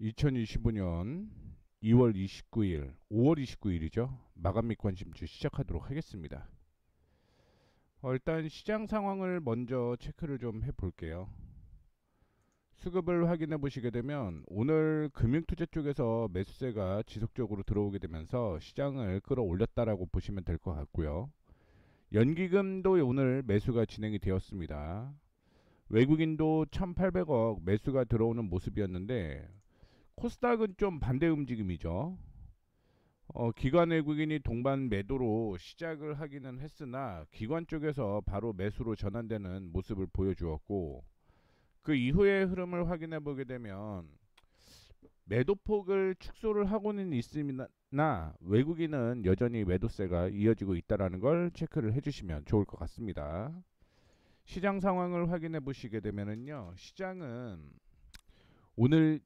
2025년 2월 29일, 5월 29일이죠. 마감 및 관심주 시작하도록 하겠습니다. 일단 시장 상황을 먼저 체크를 좀 해볼게요. 수급을 확인해 보시게 되면 오늘 금융투자 쪽에서 매수세가 지속적으로 들어오게 되면서 시장을 끌어올렸다라고 보시면 될 것 같고요. 연기금도 오늘 매수가 진행이 되었습니다. 외국인도 1800억 매수가 들어오는 모습이었는데 코스닥은 좀 반대 움직임이죠. 기관 외국인이 동반 매도로 시작을 하기는 했으나 기관 쪽에서 바로 매수로 전환되는 모습을 보여주었고, 그 이후의 흐름을 확인해 보게 되면 매도폭을 축소를 하고는 있으나 외국인은 여전히 매도세가 이어지고 있다는 걸 체크를 해주시면 좋을 것 같습니다. 시장 상황을 확인해 보시게 되면요, 시장은 오늘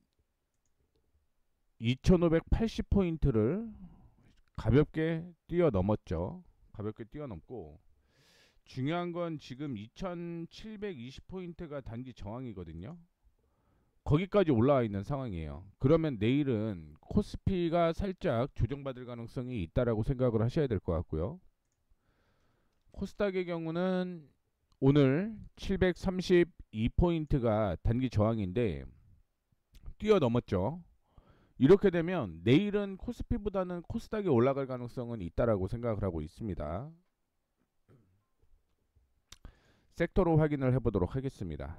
2580포인트를 가볍게 뛰어넘었죠. 가볍게 뛰어넘고, 중요한 건 지금 2720포인트가 단기 저항이거든요. 거기까지 올라와 있는 상황이에요. 그러면 내일은 코스피가 살짝 조정받을 가능성이 있다라고 생각을 하셔야 될 것 같고요. 코스닥의 경우는 오늘 732포인트가 단기 저항인데 뛰어넘었죠. 이렇게 되면 내일은 코스피보다는 코스닥이 올라갈 가능성은 있다라고 생각을 하고 있습니다. 섹터로 확인을 해보도록 하겠습니다.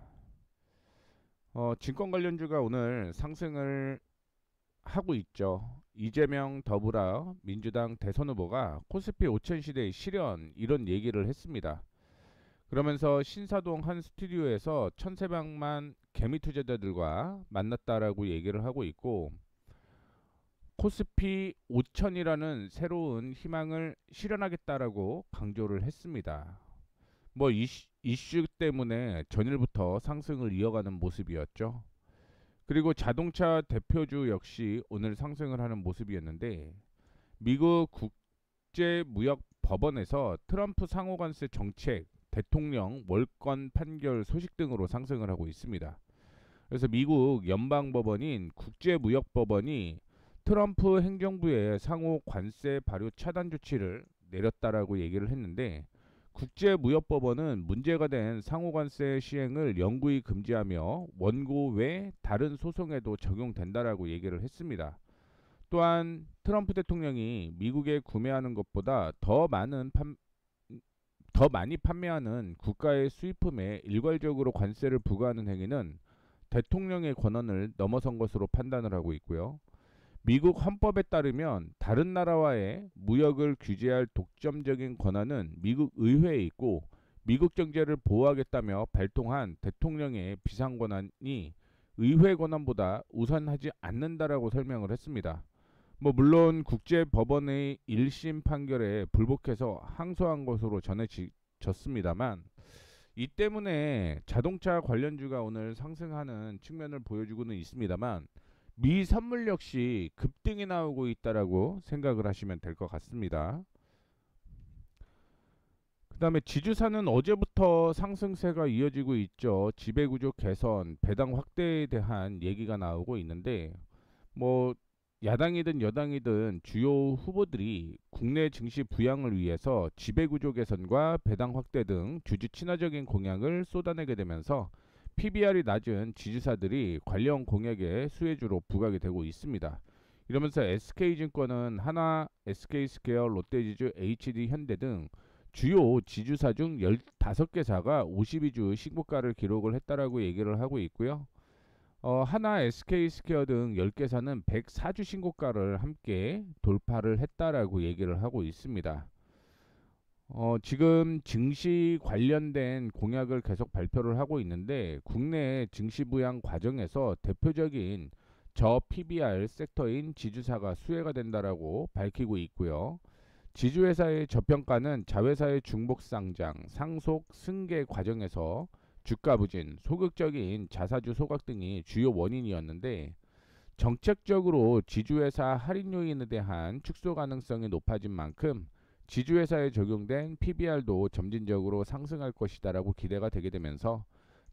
증권 관련주가 오늘 상승을 하고 있죠. 이재명, 더불어, 민주당 대선 후보가 코스피 5000 시대의 실현 이런 얘기를 했습니다. 그러면서 신사동 한 스튜디오에서 1300만 개미 투자자들과 만났다라고 얘기를 하고 있고, 코스피 5000이라는 새로운 희망을 실현하겠다라고 강조를 했습니다. 뭐 이슈 때문에 전일부터 상승을 이어가는 모습이었죠. 그리고 자동차 대표주 역시 오늘 상승을 하는 모습이었는데, 미국 국제무역법원에서 트럼프 상호관세 정책, 대통령 월권 판결 소식 등으로 상승을 하고 있습니다. 그래서 미국 연방법원인 국제무역법원이 트럼프 행정부의 상호 관세 발효 차단 조치를 내렸다라고 얘기를 했는데, 국제무역법원은 문제가 된 상호관세 시행을 영구히 금지하며 원고 외 다른 소송에도 적용된다라고 얘기를 했습니다. 또한 트럼프 대통령이 미국에 구매하는 것보다 더 많이 판매하는 국가의 수입품에 일괄적으로 관세를 부과하는 행위는 대통령의 권한을 넘어선 것으로 판단을 하고 있고요. 미국 헌법에 따르면 다른 나라와의 무역을 규제할 독점적인 권한은 미국 의회에 있고, 미국 경제를 보호하겠다며 발동한 대통령의 비상 권한이 의회 권한보다 우선하지 않는다라고 설명을 했습니다. 물론 국제법원의 1심 판결에 불복해서 항소한 것으로 전해졌습니다만, 이 때문에 자동차 관련주가 오늘 상승하는 측면을 보여주고는 있습니다만, 미 선물 역시 급등이 나오고 있다라고 생각을 하시면 될 것 같습니다. 그 다음에 지주사는 어제부터 상승세가 이어지고 있죠. 지배구조 개선, 배당 확대에 대한 얘기가 나오고 있는데, 야당이든 여당이든 주요 후보들이 국내 증시 부양을 위해서 지배구조 개선과 배당 확대 등 주주 친화적인 공약을 쏟아내게 되면서 PBR이 낮은 지주사들이 관련 공약의 수혜주로 부각이 되고 있습니다. 이러면서 SK증권은 하나, SK스퀘어, 롯데지주, HD현대 등 주요 지주사 중 15개사가 52주 신고가를 기록을 했다라고 얘기를 하고 있고요. 하나, SK스퀘어 등 10개사는 104주 신고가를 함께 돌파를 했다라고 얘기를 하고 있습니다. 지금 증시 관련된 공약을 계속 발표를 하고 있는데, 국내 증시 부양 과정에서 대표적인 저 PBR 섹터인 지주사가 수혜가 된다라고 밝히고 있고요. 지주회사의 저평가는 자회사의 중복 상장, 상속, 승계 과정에서 주가 부진, 소극적인 자사주 소각 등이 주요 원인이었는데, 정책적으로 지주회사 할인 요인에 대한 축소 가능성이 높아진 만큼 지주회사에 적용된 PBR도 점진적으로 상승할 것이다라고 기대가 되게 되면서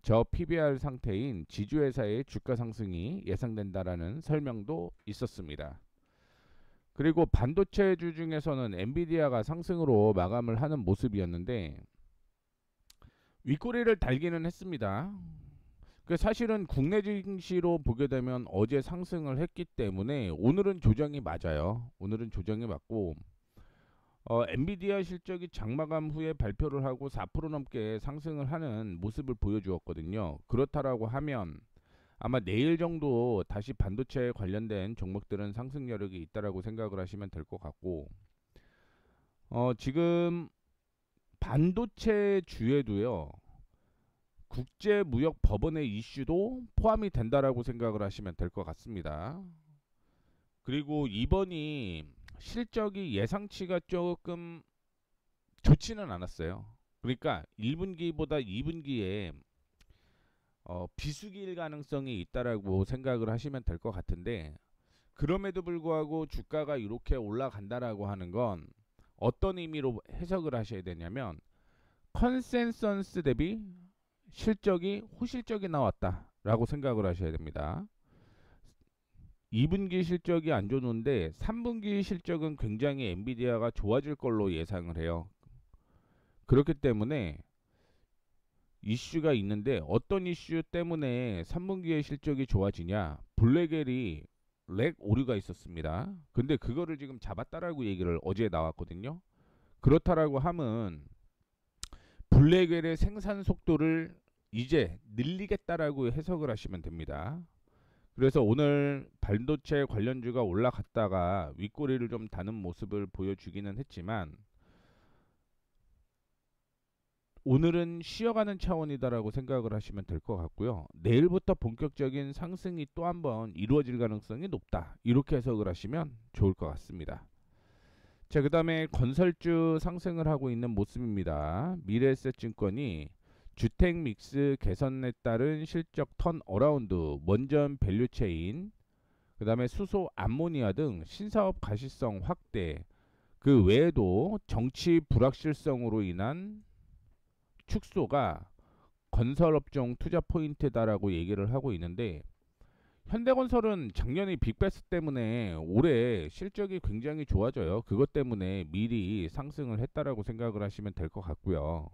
저 PBR 상태인 지주회사의 주가 상승이 예상된다라는 설명도 있었습니다. 그리고 반도체주 중에서는 엔비디아가 상승으로 마감을 하는 모습이었는데 윗꼬리를 달기는 했습니다. 사실은 국내 증시로 보게 되면 어제 상승을 했기 때문에 오늘은 조정이 맞아요. 오늘은 조정이 맞고 엔비디아 실적이 장마감 후에 발표를 하고 4% 넘게 상승을 하는 모습을 보여주었거든요. 그렇다라고 하면 아마 내일 정도 다시 반도체에 관련된 종목들은 상승 여력이 있다라고 생각을 하시면 될 것 같고 지금 반도체 주에도요. 국제무역법원의 이슈도 포함이 된다라고 생각을 하시면 될 것 같습니다. 그리고 이번이 실적이 예상치가 조금 좋지는 않았어요. 그러니까 1분기보다 2분기에 비수기일 가능성이 있다라고 생각을 하시면 될 것 같은데 그럼에도 불구하고 주가가 이렇게 올라간다라고 하는 건 어떤 의미로 해석을 하셔야 되냐면 컨센서스 대비 실적이 호실적이 나왔다라고 생각을 하셔야 됩니다. 2분기 실적이 안 좋은데 3분기 실적은 굉장히 엔비디아가 좋아질 걸로 예상을 해요. 그렇기 때문에 이슈가 있는데 어떤 이슈 때문에 3분기의 실적이 좋아지냐? 블랙엘이 렉 오류가 있었습니다. 근데 그거를 지금 잡았다라고 얘기를 어제 나왔거든요. 그렇다라고 하면 블랙웰의 생산 속도를 이제 늘리겠다라고 해석을 하시면 됩니다. 그래서 오늘 반도체 관련주가 올라갔다가 윗꼬리를 좀 다는 모습을 보여주기는 했지만 오늘은 쉬어가는 차원이다라고 생각을 하시면 될 것 같고요. 내일부터 본격적인 상승이 또 한번 이루어질 가능성이 높다. 이렇게 해석을 하시면 좋을 것 같습니다. 자, 그 다음에 건설주 상승을 하고 있는 모습입니다. 미래에셋증권이 주택 믹스 개선에 따른 실적 턴 어라운드, 원전 밸류체인, 그 다음에 수소 암모니아 등 신사업 가시성 확대, 그 외에도 정치 불확실성으로 인한 축소가 건설업종 투자 포인트다라고 얘기를 하고 있는데 현대건설은 작년에 빅베스 때문에 올해 실적이 굉장히 좋아져요. 그것 때문에 미리 상승을 했다라고 생각을 하시면 될 것 같고요.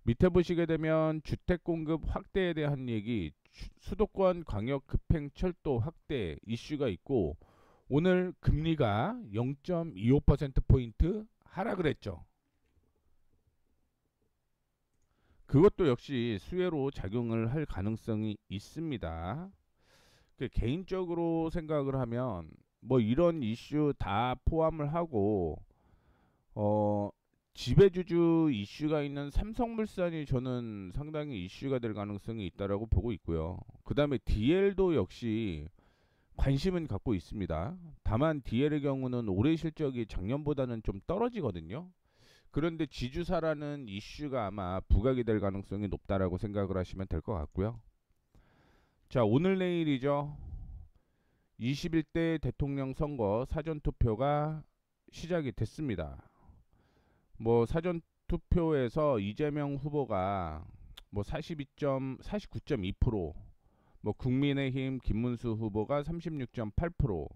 밑에 보시게 되면 주택 공급 확대에 대한 얘기, 수도권 광역 급행 철도 확대 이슈가 있고 오늘 금리가 0.25%포인트 하락을 했죠. 그것도 역시 수혜로 작용을 할 가능성이 있습니다. 개인적으로 생각을 하면 뭐 이런 이슈 다 포함을 하고 지배주주 이슈가 있는 삼성물산이 저는 상당히 이슈가 될 가능성이 있다라고 보고 있고요. 그 다음에 DL도 역시 관심은 갖고 있습니다. 다만 DL의 경우는 올해 실적이 작년보다는 좀 떨어지거든요. 그런데 지주사라는 이슈가 아마 부각이 될 가능성이 높다라고 생각을 하시면 될 것 같고요. 자, 오늘 내일이죠. 21대 대통령 선거 사전투표가 시작이 됐습니다. 뭐 사전투표에서 이재명 후보가 뭐 49.2%, 뭐 국민의힘 김문수 후보가 36.8%,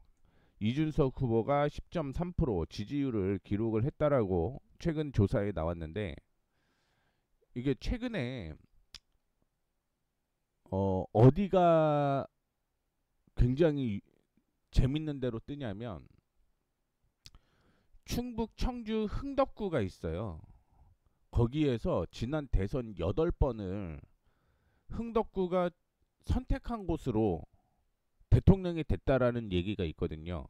이준석 후보가 10.3% 지지율을 기록을 했다라고 최근 조사에 나왔는데 이게 최근에 어디가 굉장히 재밌는 대로 뜨냐면 충북 청주 흥덕구가 있어요. 거기에서 지난 대선 8번을 흥덕구가 선택한 곳으로 대통령이 됐다라는 얘기가 있거든요.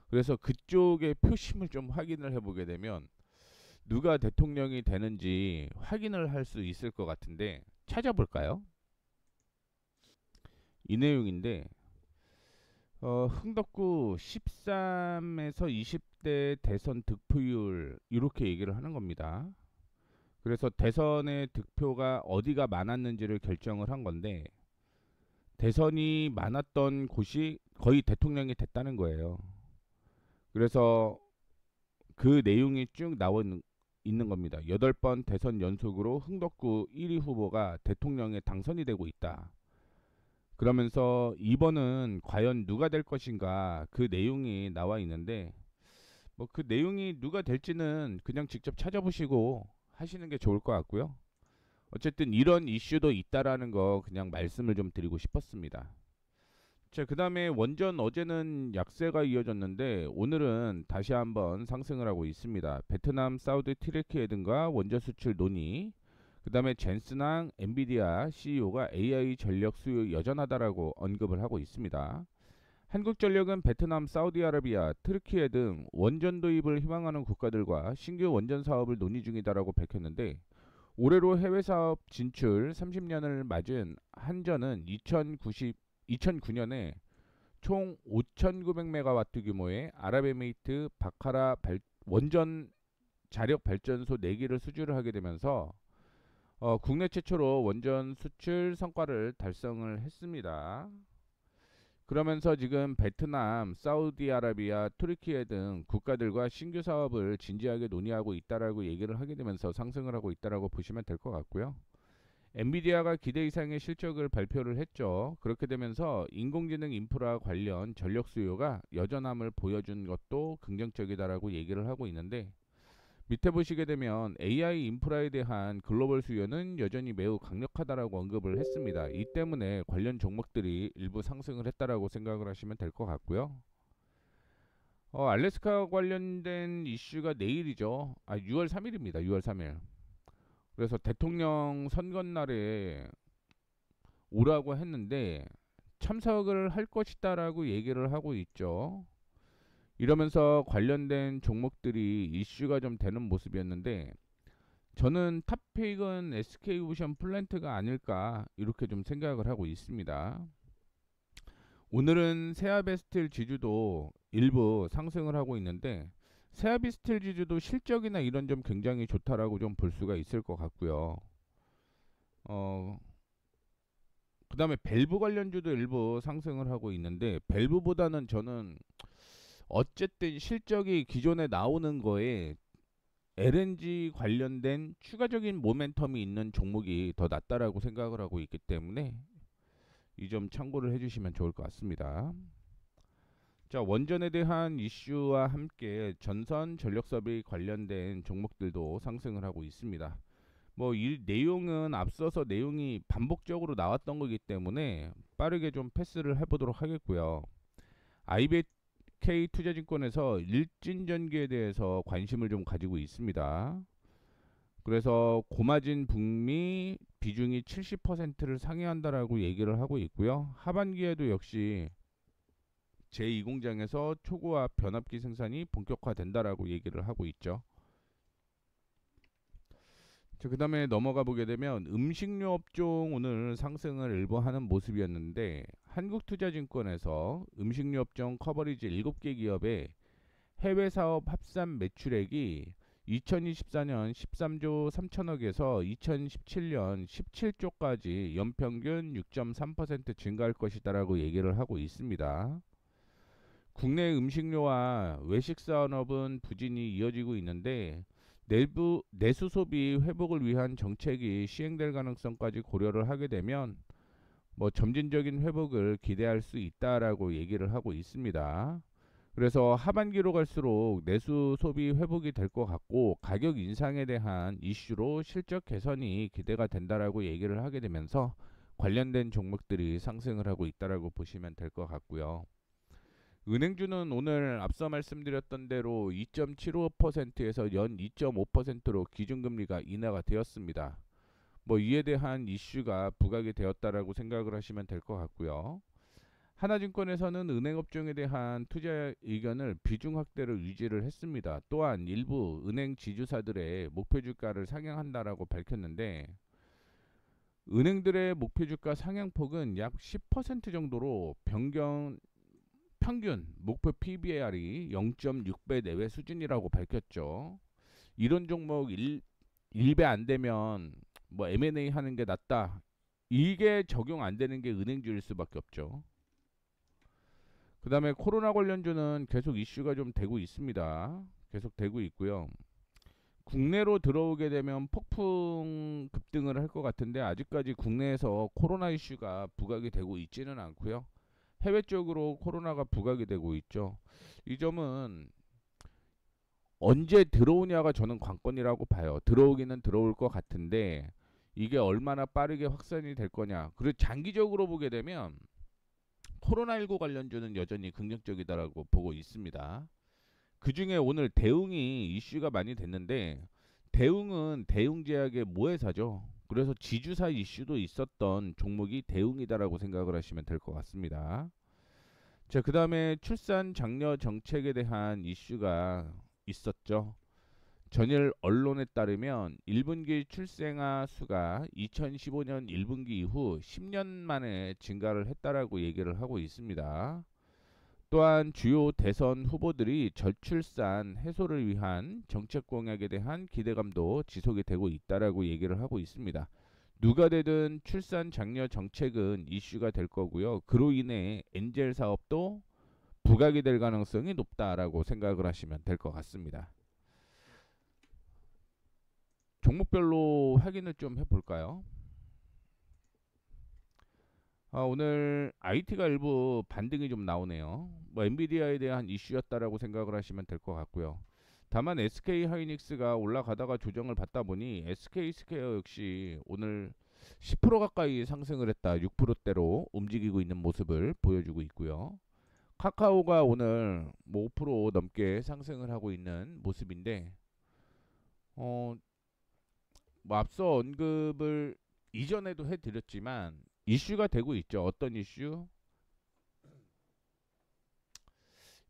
그래서 그쪽의 표심을 좀 확인을 해보게 되면 누가 대통령이 되는지 확인을 할 수 있을 것 같은데 찾아볼까요? 이 내용인데 흥덕구 13에서 20대 대선 득표율 이렇게 얘기를 하는 겁니다. 그래서 대선의 득표가 어디가 많았는지를 결정을 한 건데 대선이 많았던 곳이 거의 대통령이 됐다는 거예요. 그래서 그 내용이 쭉 있는 겁니다. 8번 대선 연속으로 흥덕구 1위 후보가 대통령에 당선이 되고 있다. 그러면서 이번은 과연 누가 될 것인가 그 내용이 나와 있는데 뭐 그 내용이 누가 될지는 그냥 직접 찾아보시고 하시는 게 좋을 것 같고요. 어쨌든 이런 이슈도 있다라는 거 그냥 말씀을 좀 드리고 싶었습니다. 자, 그 다음에 원전 어제는 약세가 이어졌는데 오늘은 다시 한번 상승을 하고 있습니다. 베트남 사우디 티레키에 등과 원전 수출 논의, 그 다음에 젠슨항 엔비디아 CEO가 AI 전력 수요 여전하다라고 언급을 하고 있습니다. 한국전력은 베트남, 사우디아라비아, 트르키에 등 원전 도입을 희망하는 국가들과 신규 원전 사업을 논의 중이다라고 밝혔는데 올해로 해외 사업 진출 30년을 맞은 한전은 2009년에 총 5,900메가와트 규모의 아랍에미리트 바카라 원전 자력 발전소 4기를 수주를 하게 되면서 국내 최초로 원전 수출 성과를 달성을 했습니다. 그러면서 지금 베트남, 사우디아라비아, 투르키에 등 국가들과 신규 사업을 진지하게 논의하고 있다라고 얘기를 하게 되면서 상승을 하고 있다라고 보시면 될 것 같고요. 엔비디아가 기대 이상의 실적을 발표를 했죠. 그렇게 되면서 인공지능 인프라 관련 전력 수요가 여전함을 보여준 것도 긍정적이다라고 얘기를 하고 있는데 밑에 보시게 되면 AI 인프라에 대한 글로벌 수요는 여전히 매우 강력하다라고 언급을 했습니다. 이 때문에 관련 종목들이 일부 상승을 했다라고 생각을 하시면 될 것 같고요. 알래스카 관련된 이슈가 내일이죠. 6월 3일입니다. 6월 3일. 그래서 대통령 선거날에 오라고 했는데 참석을 할 것이다라고 얘기를 하고 있죠. 이러면서 관련된 종목들이 이슈가 좀 되는 모습이었는데 저는 탑픽은 SK오션 플랜트가 아닐까 이렇게 좀 생각을 하고 있습니다. 오늘은 세아베스틸 지주도 일부 상승을 하고 있는데 세아비스틸 지주도 실적이나 이런 점 굉장히 좋다라고 좀 볼 수가 있을 것 같고요. 그 다음에 밸브 관련주도 일부 상승을 하고 있는데 밸브보다는 저는 어쨌든 실적이 기존에 나오는 거에 LNG 관련된 추가적인 모멘텀이 있는 종목이 더 낫다라고 생각을 하고 있기 때문에 이 점 참고를 해주시면 좋을 것 같습니다. 자, 원전에 대한 이슈와 함께 전선 전력섭이 관련된 종목들도 상승을 하고 있습니다. 뭐 이 내용은 앞서서 내용이 반복적으로 나왔던 거기 때문에 빠르게 좀 패스를 해보도록 하겠고요. IBK 투자증권에서 일진전기에 대해서 관심을 좀 가지고 있습니다. 그래서 고마진 북미 비중이 70%를 상회한다라고 얘기를 하고 있고요. 하반기에도 역시 제2공장에서 초고압 변압기 생산이 본격화된다라고 얘기를 하고 있죠. 그 다음에 넘어가 보게 되면 음식료 업종 오늘 상승을 일부 하는 모습이었는데 한국투자증권에서 음식료 업종 커버리지 7개 기업의 해외 사업 합산 매출액이 2024년 13조 3천억에서 2017년 17조까지 연평균 6.3% 증가할 것이다라고 얘기를 하고 있습니다. 국내 음식료와 외식 산업은 부진이 이어지고 있는데 내수 소비 회복을 위한 정책이 시행될 가능성까지 고려를 하게 되면 뭐 점진적인 회복을 기대할 수 있다라고 얘기를 하고 있습니다. 그래서 하반기로 갈수록 내수 소비 회복이 될 것 같고 가격 인상에 대한 이슈로 실적 개선이 기대가 된다라고 얘기를 하게 되면서 관련된 종목들이 상승을 하고 있다라고 보시면 될 것 같고요. 은행주는 오늘 앞서 말씀드렸던 대로 2.75%에서 연 2.5%로 기준금리가 인하가 되었습니다. 뭐 이에 대한 이슈가 부각이 되었다라고 생각을 하시면 될 것 같고요. 하나증권에서는 은행업종에 대한 투자 의견을 비중 확대를 유지를 했습니다. 또한 일부 은행 지주사들의 목표 주가를 상향한다라고 밝혔는데 은행들의 목표 주가 상향폭은 약 10% 정도로 평균 목표 PBR이 0.6배 내외 수준이라고 밝혔죠. 이런 종목 1배 안 되면 뭐 M&A 하는 게 낫다. 이게 적용 안 되는 게 은행주일 수밖에 없죠. 그 다음에 코로나 관련주는 계속 이슈가 좀 되고 있습니다. 계속 되고 있고요. 국내로 들어오게 되면 폭풍 급등을 할 것 같은데 아직까지 국내에서 코로나 이슈가 부각이 되고 있지는 않고요. 해외 쪽으로 코로나가 부각이 되고 있죠. 이 점은 언제 들어오냐가 저는 관건이라고 봐요. 들어오기는 들어올 것 같은데 이게 얼마나 빠르게 확산이 될 거냐. 그리고 장기적으로 보게 되면 코로나19 관련주는 여전히 긍정적이다라고 보고 있습니다. 그 중에 오늘 대웅이 이슈가 많이 됐는데 대웅은 대웅제약의 모회사죠. 그래서 지주사 이슈도 있었던 종목이 대웅이다라고 생각을 하시면 될 것 같습니다. 자, 그 다음에 출산 장려 정책에 대한 이슈가 있었죠. 전일 언론에 따르면 1분기 출생아 수가 2015년 1분기 이후 10년 만에 증가를 했다라고 얘기를 하고 있습니다. 또한 주요 대선 후보들이 저출산 해소를 위한 정책 공약에 대한 기대감도 지속이 되고 있다라고 얘기를 하고 있습니다. 누가 되든 출산 장려 정책은 이슈가 될 거고요. 그로 인해 엔젤 사업도 부각이 될 가능성이 높다라고 생각을 하시면 될 것 같습니다. 종목별로 확인을 좀 해볼까요? 오늘 IT가 일부 반등이 좀 나오네요. 뭐 엔비디아에 대한 이슈였다라고 생각을 하시면 될 것 같고요. 다만 SK 하이닉스가 올라가다가 조정을 받다 보니 SK 스퀘어 역시 오늘 10% 가까이 상승을 했다. 6%대로 움직이고 있는 모습을 보여주고 있고요. 카카오가 오늘 뭐 5% 넘게 상승을 하고 있는 모습인데 뭐 앞서 언급을 이전에도 해드렸지만 이슈가 되고 있죠. 어떤 이슈?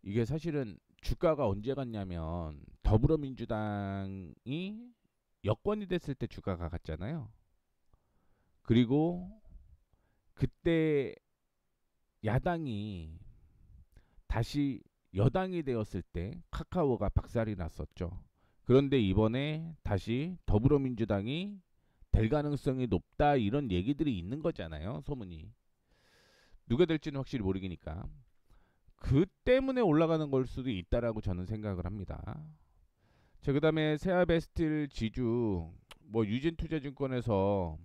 이게 사실은 주가가 언제 갔냐면 더불어민주당이 여권이 됐을 때 주가가 갔잖아요. 그리고 그때 야당이 다시 여당이 되었을 때 카카오가 박살이 났었죠. 그런데 이번에 다시 더불어민주당이 될 가능성이 높다 이런 얘기들이 있는 거잖아요. 소문이. 누가 될지는 확실히 모르니까. 그 때문에 올라가는 걸 수도 있다라고 저는 생각을 합니다. 자, 그다음에 세아베스틸 지주 뭐 유진투자증권에서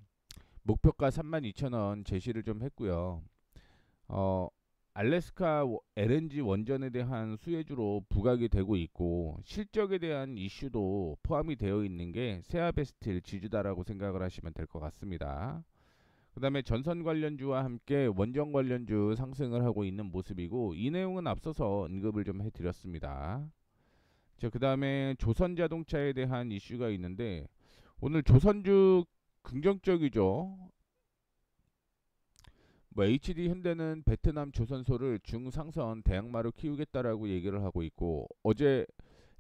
목표가 32,000원 제시를 좀 했고요. 알래스카 LNG 원전에 대한 수혜주로 부각이 되고 있고 실적에 대한 이슈도 포함이 되어 있는 게 세아베스틸 지주다라고 생각을 하시면 될 것 같습니다. 그 다음에 전선 관련주와 함께 원전 관련주 상승을 하고 있는 모습이고 이 내용은 앞서서 언급을 좀 해드렸습니다. 자, 그 다음에 조선자동차에 대한 이슈가 있는데 오늘 조선주 긍정적이죠. 뭐 HD 현대는 베트남 조선소를 중상선 대항마로 키우겠다라고 얘기를 하고 있고 어제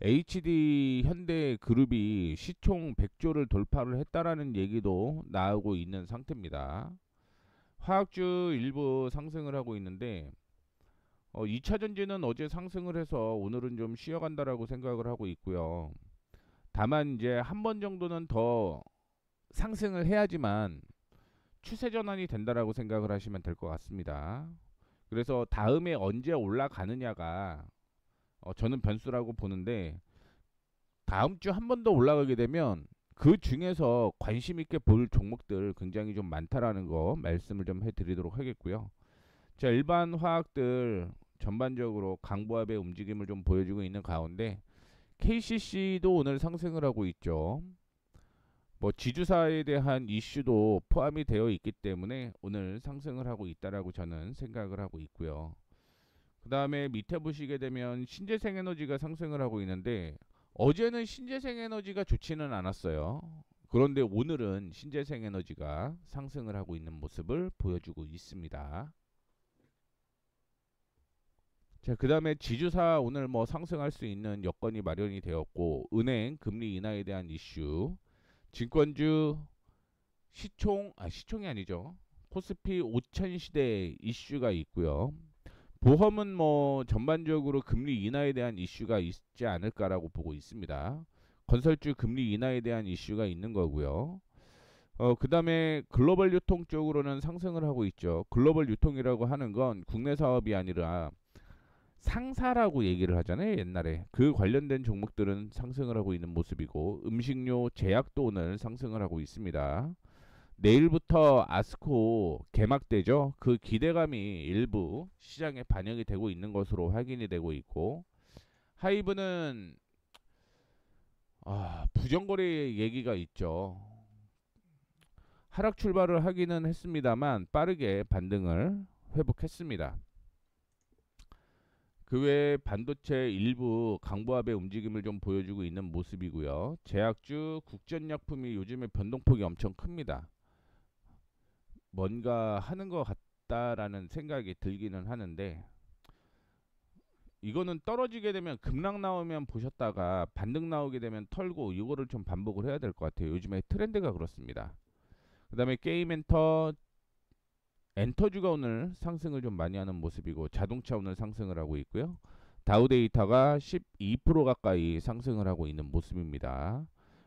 HD 현대 그룹이 시총 100조를 돌파를 했다라는 얘기도 나오고 있는 상태입니다. 화학주 일부 상승을 하고 있는데 2차전지는 어제 상승을 해서 오늘은 좀 쉬어간다라고 생각을 하고 있고요. 다만 이제 한 번 정도는 더 상승을 해야지만 추세 전환이 된다라고 생각을 하시면 될 것 같습니다. 그래서 다음에 언제 올라가느냐가 저는 변수라고 보는데 다음 주 한 번 더 올라가게 되면 그 중에서 관심 있게 볼 종목들 굉장히 좀 많다라는 거 말씀을 좀 해드리도록 하겠고요. 자, 일반 화학들 전반적으로 강보합의 움직임을 좀 보여주고 있는 가운데 KCC도 오늘 상승을 하고 있죠. 뭐 지주사에 대한 이슈도 포함이 되어 있기 때문에 오늘 상승을 하고 있다라고 저는 생각을 하고 있고요. 그 다음에 밑에 보시게 되면 신재생에너지가 상승을 하고 있는데 어제는 신재생에너지가 좋지는 않았어요. 그런데 오늘은 신재생에너지가 상승을 하고 있는 모습을 보여주고 있습니다. 자, 그 다음에 지주사 오늘 뭐 상승할 수 있는 여건이 마련이 되었고 은행 금리 인하에 대한 이슈 증권주 시총이 아니죠. 코스피 5000 시대 이슈가 있고요. 보험은 뭐 전반적으로 금리 인하에 대한 이슈가 있지 않을까라고 보고 있습니다. 건설주 금리 인하에 대한 이슈가 있는 거고요. 그 다음에 글로벌 유통 쪽으로는 상승을 하고 있죠. 글로벌 유통이라고 하는 건 국내 사업이 아니라 상사라고 얘기를 하잖아요. 옛날에 그 관련된 종목들은 상승을 하고 있는 모습이고, 음식료, 제약도 오늘 상승을 하고 있습니다. 내일부터 아스코 개막되죠. 그 기대감이 일부 시장에 반영이 되고 있는 것으로 확인이 되고 있고, 하이브는 부정거래 얘기가 있죠. 하락 출발을 하기는 했습니다만 빠르게 반등을 회복했습니다. 그 외에 반도체 일부 강보합의 움직임을 좀 보여주고 있는 모습이고요. 제약주, 국전약품이 요즘에 변동폭이 엄청 큽니다. 뭔가 하는 것 같다라는 생각이 들기는 하는데, 이거는 떨어지게 되면 급락 나오면 보셨다가 반등 나오게 되면 털고, 이거를 좀 반복을 해야 될 것 같아요. 요즘에 트렌드가 그렇습니다. 그 다음에 게임 엔터주가 오늘 상승을 좀 많이 하는 모습이고, 자동차 오늘 상승을 하고 있고요. 다우데이터가 12% 가까이 상승을 하고 있는 모습입니다.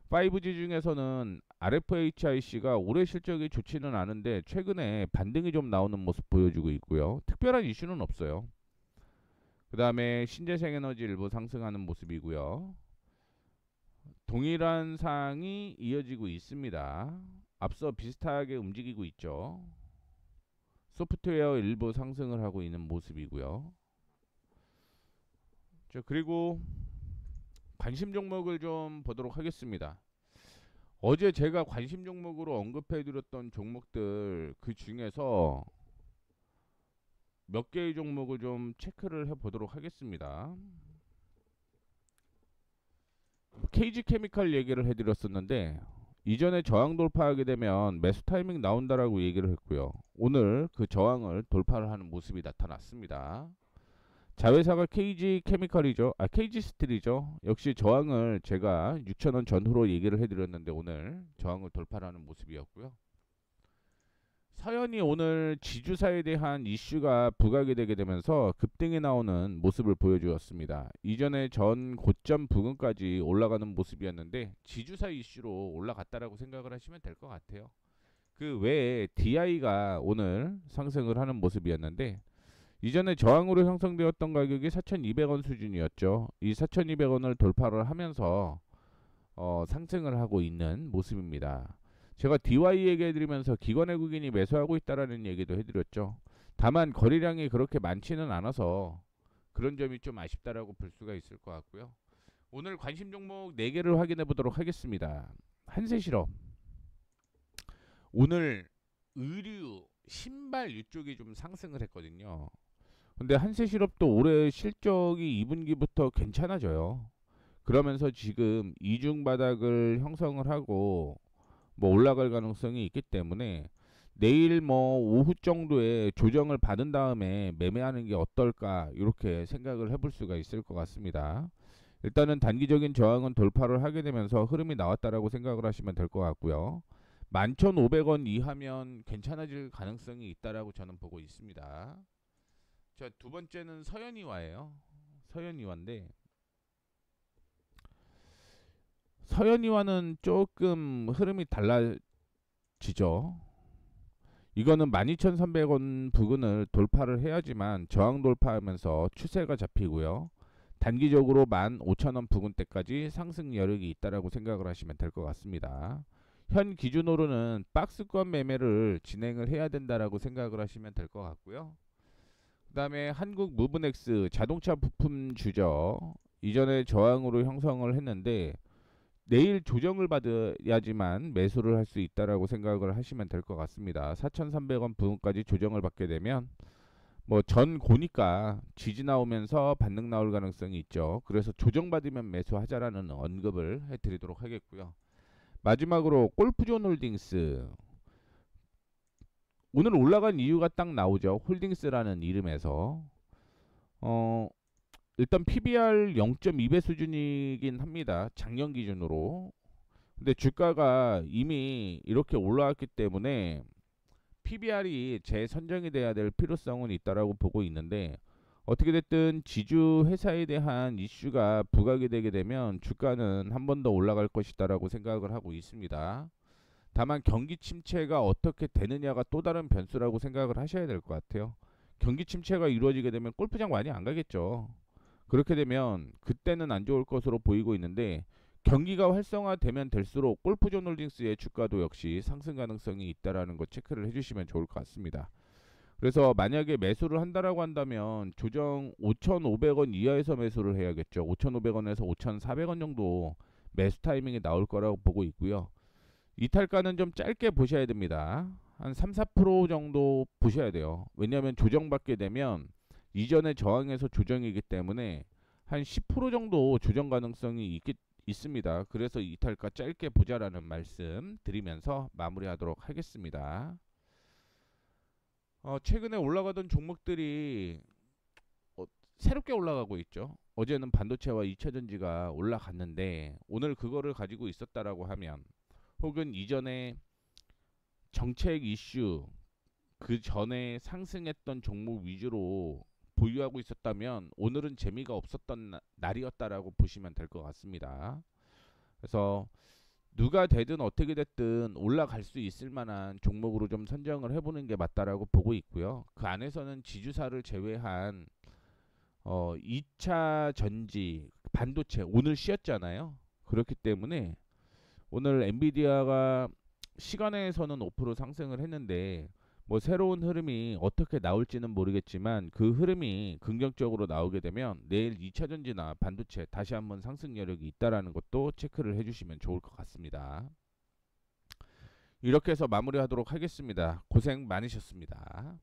5G 중에서는 RFHIC가 올해 실적이 좋지는 않은데 최근에 반등이 좀 나오는 모습 보여주고 있고요. 특별한 이슈는 없어요. 그 다음에 신재생에너지 일부 상승하는 모습이고요. 동일한 사항이 이어지고 있습니다. 앞서 비슷하게 움직이고 있죠. 소프트웨어 일부 상승을 하고 있는 모습이고요. 자, 그리고 관심 종목을 좀 보도록 하겠습니다. 어제 제가 관심 종목으로 언급해드렸던 종목들 그 중에서 몇 개의 종목을 좀 체크를 해보도록 하겠습니다. KG케미칼 얘기를 해드렸었는데, 이전에 저항 돌파하게 되면 매수 타이밍 나온다라고 얘기를 했고요. 오늘 그 저항을 돌파를 하는 모습이 나타났습니다. 자회사가 KG케미칼이죠. KG스틸이죠. 역시 저항을 제가 6,000원 전후로 얘기를 해드렸는데 오늘 저항을 돌파하는 모습이었고요. 서현이 오늘 지주사에 대한 이슈가 부각이 되게 되면서 급등이 나오는 모습을 보여주었습니다. 이전에 전 고점 부근까지 올라가는 모습이었는데 지주사 이슈로 올라갔다라고 생각을 하시면 될 것 같아요. 그 외에 DI가 오늘 상승을 하는 모습이었는데, 이전에 저항으로 형성되었던 가격이 4,200원 수준이었죠. 이 4,200원을 돌파를 하면서 상승을 하고 있는 모습입니다. 제가 DY 얘기해드리면서 기관 외국인이 매수하고 있다라는 얘기도 해드렸죠. 다만 거래량이 그렇게 많지는 않아서 그런 점이 좀 아쉽다라고 볼 수가 있을 것 같고요. 오늘 관심 종목 4개를 확인해 보도록 하겠습니다. 한세실업, 오늘 의류, 신발 이쪽이 좀 상승을 했거든요. 근데 한세실업도 올해 실적이 2분기부터 괜찮아져요. 그러면서 지금 이중 바닥을 형성을 하고 올라갈 가능성이 있기 때문에 내일 오후 정도에 조정을 받은 다음에 매매하는 게 어떨까, 이렇게 생각을 해볼 수가 있을 것 같습니다. 일단은 단기적인 저항은 돌파를 하게 되면서 흐름이 나왔다라고 생각을 하시면 될 것 같고요. 11,500원 이하면 괜찮아질 가능성이 있다라고 저는 보고 있습니다. 자, 두 번째는 서현이와예요. 서현이와인데, 서현이와는 조금 흐름이 달라지죠. 이거는 12,300원 부근을 돌파를 해야지만 저항 돌파하면서 추세가 잡히고요. 단기적으로 15,000원 부근대까지 상승 여력이 있다라고 생각을 하시면 될 것 같습니다. 현 기준으로는 박스권 매매를 진행을 해야 된다라고 생각을 하시면 될 것 같고요. 그 다음에 한국 무브넥스 자동차 부품 주죠. 이전에 저항으로 형성을 했는데 내일 조정을 받아야지만 매수를 할 수 있다라고 생각을 하시면 될 것 같습니다. 4,300원 부분까지 조정을 받게 되면 전 고니까 지지 나오면서 반등 나올 가능성이 있죠. 그래서 조정받으면 매수하자라는 언급을 해드리도록 하겠고요. 마지막으로 골프존 홀딩스, 오늘 올라간 이유가 딱 나오죠. 홀딩스라는 이름에서 일단 PBR 0.2배 수준이긴 합니다. 작년 기준으로. 근데 주가가 이미 이렇게 올라왔기 때문에 PBR이 재선정이 돼야 될 필요성은 있다라고 보고 있는데, 어떻게 됐든 지주 회사에 대한 이슈가 부각이 되게 되면 주가는 한 번 더 올라갈 것이다라고 생각을 하고 있습니다. 다만 경기 침체가 어떻게 되느냐가 또 다른 변수라고 생각을 하셔야 될 것 같아요. 경기 침체가 이루어지게 되면 골프장 많이 안 가겠죠. 그렇게 되면 그때는 안 좋을 것으로 보이고 있는데, 경기가 활성화되면 될수록 골프존 홀딩스의 주가도 역시 상승 가능성이 있다라는 거 체크를 해주시면 좋을 것 같습니다. 그래서 만약에 매수를 한다라고 한다면 조정 5,500원 이하에서 매수를 해야겠죠. 5,500원에서 5,400원 정도 매수 타이밍이 나올 거라고 보고 있고요. 이탈가는 좀 짧게 보셔야 됩니다. 한 3, 4% 정도 보셔야 돼요. 왜냐하면 조정받게 되면 이전의 저항에서 조정이기 때문에 한 10% 정도 조정 가능성이 있습니다. 그래서 이탈가 짧게 보자라는 말씀 드리면서 마무리하도록 하겠습니다. 최근에 올라가던 종목들이 새롭게 올라가고 있죠. 어제는 반도체와 2차전지가 올라갔는데 오늘 그거를 가지고 있었다라고 하면, 혹은 이전에 정책 이슈 그 전에 상승했던 종목 위주로 보유하고 있었다면 오늘은 재미가 없었던 날이었다라고 보시면 될 것 같습니다. 그래서 누가 되든 어떻게 됐든 올라갈 수 있을 만한 종목으로 좀 선정을 해보는 게 맞다라고 보고 있고요. 그 안에서는 지주사를 제외한 2차 전지, 반도체 오늘 쉬었잖아요. 그렇기 때문에 오늘 엔비디아가 시간에서는 5% 상승을 했는데, 뭐 새로운 흐름이 어떻게 나올지는 모르겠지만 그 흐름이 긍정적으로 나오게 되면 내일 2차 전지나 반도체 다시 한번 상승 여력이 있다라는 것도 체크를 해주시면 좋을 것 같습니다. 이렇게 해서 마무리하도록 하겠습니다. 고생 많으셨습니다.